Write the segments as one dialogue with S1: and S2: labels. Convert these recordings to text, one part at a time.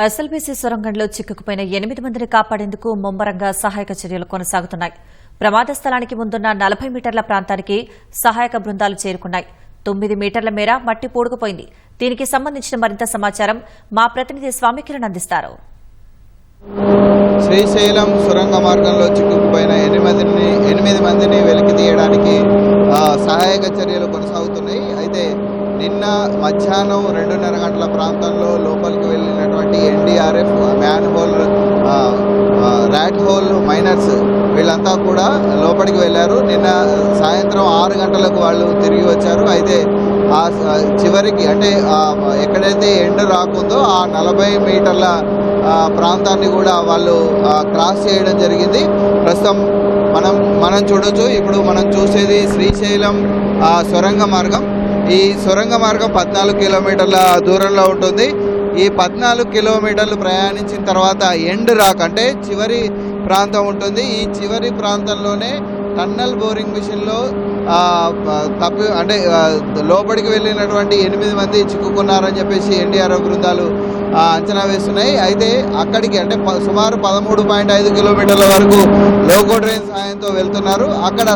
S1: SLBC సొరంగంలో చిక్కుకుపోయిన 8 మందిని కాపాడేందుకు ముమ్మరంగా సహాయక చర్యలు కొనసాగుతున్నాయి. ప్రమాద స్థలానికి ముందున్న 40 మీటర్ల ప్రాంతానికి సహాయక బృందాలు చేరుకున్నాయి. 9 మీటర్ల మేర మట్టి పూడుకుపోయింది. దీనికి సంబంధించిన మరింత సమాచారం మా ప్రతినిధి స్వామికిరణ్ అందిస్తారు.
S2: శ్రీశైలం సొరంగ మార్గంలో చిక్కుకుపోయిన 8 మందిని వెలికి తీయడానికి సహాయక చర్యలు కొనసాగుతున్నాయి. అయితే నిన్న మధ్యాహ్నం 2:30 గంటల ప్రాంతంలో లోపలికి వెళ్ళినటువంటి NDRF, manhole, rat hole miners వీళ్ళంతా కూడా లోపలికి వెళ్ళారు. నిన్న సాయంత్రం 6 గంటలకు వాళ్ళు తిరిగి వచ్చారు. అయితే ఆ చివరికి అంటే ఎక్కడైతే ఎండ రాకుందో ఆ 40 మీటర్ల ప్రాంతాన్ని కూడా వాళ్ళు క్రాస్ చేయడం జరిగింది. ప్రస్తుతం మనం చూడొచ్చు. ఇప్పుడు మనం చూసేది శ్రీశైలం సొరంగ మార్గం. ఈ సొరంగ మార్గం 14 కిలోమీటర్ల దూరంలో ఉంటుంది. ఈ 14 కిలోమీటర్లు ప్రయాణించిన తర్వాత ఎండ్ రాక్ అంటే చివరి ప్రాంతం ఉంటుంది. ఈ చివరి ప్రాంతంలోనే టన్నల్ బోరింగ్ మిషన్లో లోపలికి వెళ్ళినటువంటి 8 మంది చిక్కుకున్నారని చెప్పేసి ఎన్డీఆర్ఎఫ్ బృందాలు అంచనా వేస్తున్నాయి. అయితే అక్కడికి అంటే సుమారు 13.5 కిలోమీటర్ల వరకు లోకో ట్రైన్ సాయంతో వెళ్తున్నారు. అక్కడ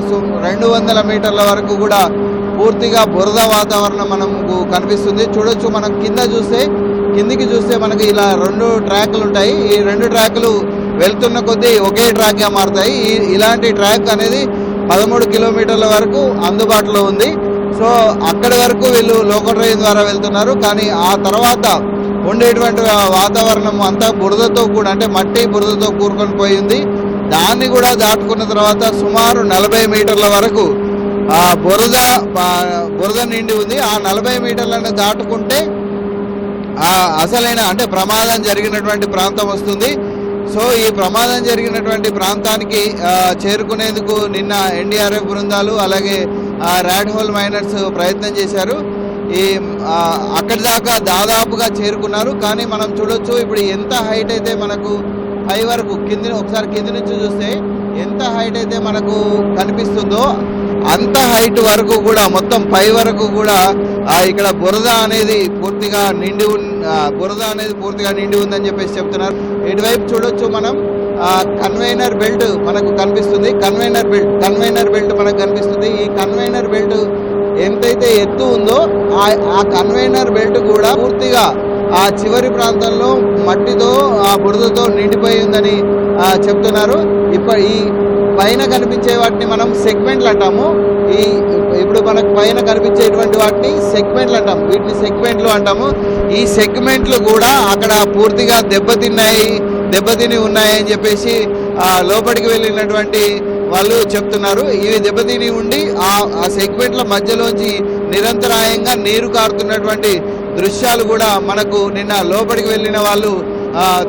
S2: 200 మీటర్ల వరకు కూడా పూర్తిగా బురద వాతావరణం మనకు కనిపిస్తుంది. చూడొచ్చు, మనం కిందికి చూస్తే మనకి ఇలా 2 ట్రాక్లు ఉంటాయి. ఈ 2 ట్రాక్లు వెళ్తున్న కొద్దీ ఒకే ట్రాక్గా మారుతాయి. ఇలాంటి ట్రాక్ అనేది 13 కిలోమీటర్ల వరకు అందుబాటులో ఉంది. సో అక్కడి వరకు వీళ్ళు లోకో ట్రైన్ ద్వారా వెళ్తున్నారు. కానీ ఆ తర్వాత ఉండేటువంటి వాతావరణం అంతా బురదతో కూడా అంటే మట్టి బురదతో కూరుకొని పోయింది. దాన్ని కూడా దాటుకున్న తర్వాత సుమారు 40 మీటర్ల వరకు బురద నిండి ఉంది. ఆ 40 మీటర్లను దాటుకుంటే అసలైన అంటే ప్రమాదం జరిగినటువంటి ప్రాంతం వస్తుంది. సో ఈ ప్రమాదం జరిగినటువంటి ప్రాంతానికి చేరుకునేందుకు నిన్న ఎన్డీఆర్ఎఫ్ బృందాలు అలాగే ర్యాట్ హోల్ మైనర్స్ ప్రయత్నం చేశారు. అక్కడి దాకా దాదాపుగా చేరుకున్నారు. కానీ మనం చూడొచ్చు, ఇప్పుడు ఎంత హైట్ అయితే మనకు పై వరకు ఒకసారి కింది నుంచి చూస్తే ఎంత హైట్ అయితే మనకు కనిపిస్తుందో అంత హైట్ వరకు కూడా మొత్తం పై వరకు కూడా ఇక్కడ బురద అనేది పూర్తిగా నిండి ఉందని చెప్పేసి చెప్తున్నారు. ఇటువైపు చూడొచ్చు, మనం కన్వైనర్ బెల్ట్ మనకు కనిపిస్తుంది. కన్వైనర్ బెల్ట్ మనకు కనిపిస్తుంది. ఈ కన్వైనర్ బెల్ట్ ఎంతైతే ఎత్తు ఉందో ఆ కన్వైనర్ బెల్ట్ కూడా పూర్తిగా ఆ చివరి ప్రాంతంలో మట్టితో బురదతో నిండిపోయి ఉందని చెప్తున్నారు. ఈ పైన కనిపించే వాటిని మనం సెగ్మెంట్లు అంటాము. ఇప్పుడు మనకు పైన కనిపించేటువంటి వాటిని సెగ్మెంట్లు అంటాము. వీటిని సెగ్మెంట్లు అంటాము. ఈ సెగ్మెంట్లు కూడా అక్కడ పూర్తిగా దెబ్బతిని ఉన్నాయని చెప్పేసి లోపలికి వెళ్ళినటువంటి వాళ్ళు చెప్తున్నారు. ఇవి దెబ్బతిని ఉండి ఆ సెగ్మెంట్ల మధ్యలోంచి నిరంతరాయంగా నీరు కారుతున్నటువంటి దృశ్యాలు కూడా మనకు నిన్న లోపలికి వెళ్ళిన వాళ్ళు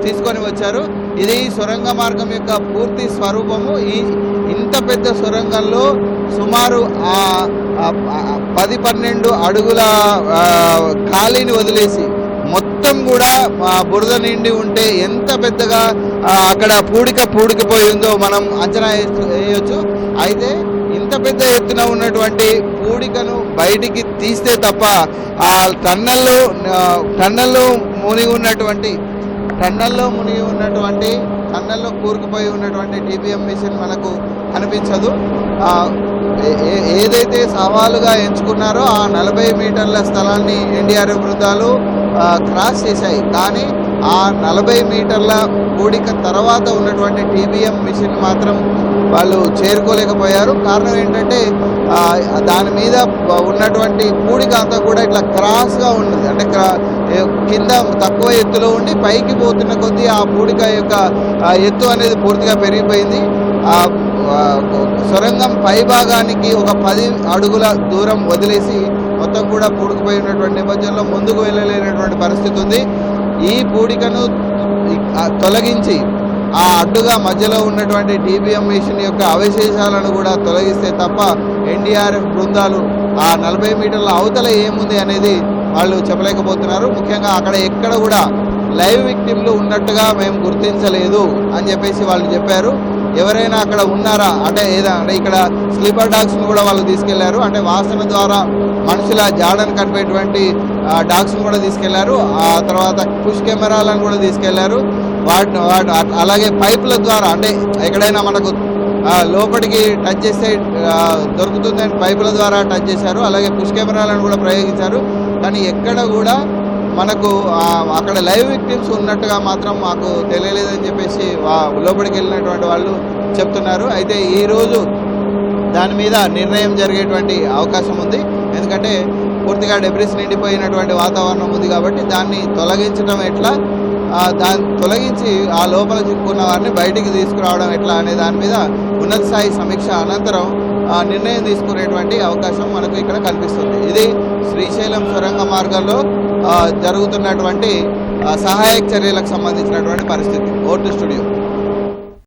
S2: తీసుకొని వచ్చారు. ఇది సొరంగ మార్గం యొక్క పూర్తి స్వరూపము. ఇంత పెద్ద సొరంగంలో సుమారు 10-12 అడుగుల ఖాళీని వదిలేసి మొత్తం కూడా బురద నిండి ఉంటే ఎంత పెద్దగా అక్కడ పూడికిపోయి ఉందో మనం అంచనా వేయొచ్చు. అయితే ఇంత పెద్ద ఎత్తున ఉన్నటువంటి పూడికను బయటికి తీస్తే తప్ప ఆ టన్నల్లో కూరుకుపోయి ఉన్నటువంటి టీపీఎం మిషన్ మనకు కనిపించదు. ఏదైతే సవాలుగా ఎంచుకున్నారో ఆ 40 మీటర్ల స్థలాన్ని ఎన్డీఆర్ఎఫ్ బృందాలు క్రాస్ చేశాయి. కానీ ఆ 40 మీటర్ల పూడిక తర్వాత ఉన్నటువంటి టీబీఎం మిషన్ మాత్రం వాళ్ళు చేరుకోలేకపోయారు. కారణం ఏంటంటే దాని మీద ఉన్నటువంటి పూడిక అంతా కూడా ఇట్లా క్రాస్గా ఉన్నది. అంటే కింద తక్కువ ఎత్తులో ఉండి పైకి పోతున్న కొద్దీ ఆ పూడిక యొక్క ఎత్తు అనేది పూర్తిగా పెరిగిపోయింది. సొరంగం పై భాగానికి ఒక 10 అడుగుల దూరం వదిలేసి మొత్తం కూడా పూడుకుపోయి ఉన్నటువంటి నేపథ్యంలో ముందుకు వెళ్ళలేనటువంటి పరిస్థితి ఉంది. ఈ పూడికను తొలగించి ఆ అడ్డుగా మధ్యలో ఉన్నటువంటి టీబీఎం మిషన్ యొక్క అవశేషాలను కూడా తొలగిస్తే తప్ప ఎన్డీఆర్ఎఫ్ బృందాలు ఆ 40 మీటర్ల అవతల ఏముంది అనేది వాళ్ళు చెప్పలేకపోతున్నారు. ముఖ్యంగా అక్కడ ఎక్కడ కూడా లైవ్ విక్టిమ్లు ఉన్నట్టుగా మేము గుర్తించలేదు అని చెప్పేసి వాళ్ళు చెప్పారు. ఎవరైనా అక్కడ ఉన్నారా అంటే ఇక్కడ స్లీపర్ డాగ్స్ను కూడా వాళ్ళు తీసుకెళ్లారు. అంటే వాసన ద్వారా మనుషుల జాడను కనిపేటువంటి డాగ్స్ను కూడా తీసుకెళ్లారు. ఆ తర్వాత పుష్ కెమెరాలను కూడా తీసుకెళ్లారు. వాటిని అలాగే పైపుల ద్వారా అంటే ఎక్కడైనా మనకు లోపలికి టచ్ చేస్తే దొరుకుతుందని పైపుల ద్వారా టచ్ చేశారు. అలాగే పుష్ కెమెరాలను కూడా ప్రయోగించారు. కానీ ఎక్కడ కూడా మనకు అక్కడ లైవ్ విక్టిమ్స్ ఉన్నట్టుగా మాత్రం మాకు తెలియలేదని చెప్పేసి లోపలికి వెళ్ళినటువంటి వాళ్ళు చెప్తున్నారు. అయితే ఈరోజు దాని మీద నిర్ణయం జరిగేటువంటి అవకాశం ఉంది. ఎందుకంటే పూర్తిగా డెబ్రిస్ నిండిపోయినటువంటి వాతావరణం ఉంది కాబట్టి దాన్ని తొలగించడం ఎట్లా, దాన్ని తొలగించి ఆ లోపల చిక్కుకున్న వారిని బయటికి తీసుకురావడం ఎట్లా అనే దాని మీద ఉన్నత స్థాయి సమీక్ష అనంతరం నిర్ణయం తీసుకునేటువంటి అవకాశం మనకు ఇక్కడ కనిపిస్తుంది. ఇది శ్రీశైలం సొరంగ మార్గంలో జరుగుతున్నటువంటి సహాయక చర్యలకు సంబంధించినటువంటి పరిస్థితి. Vote studio.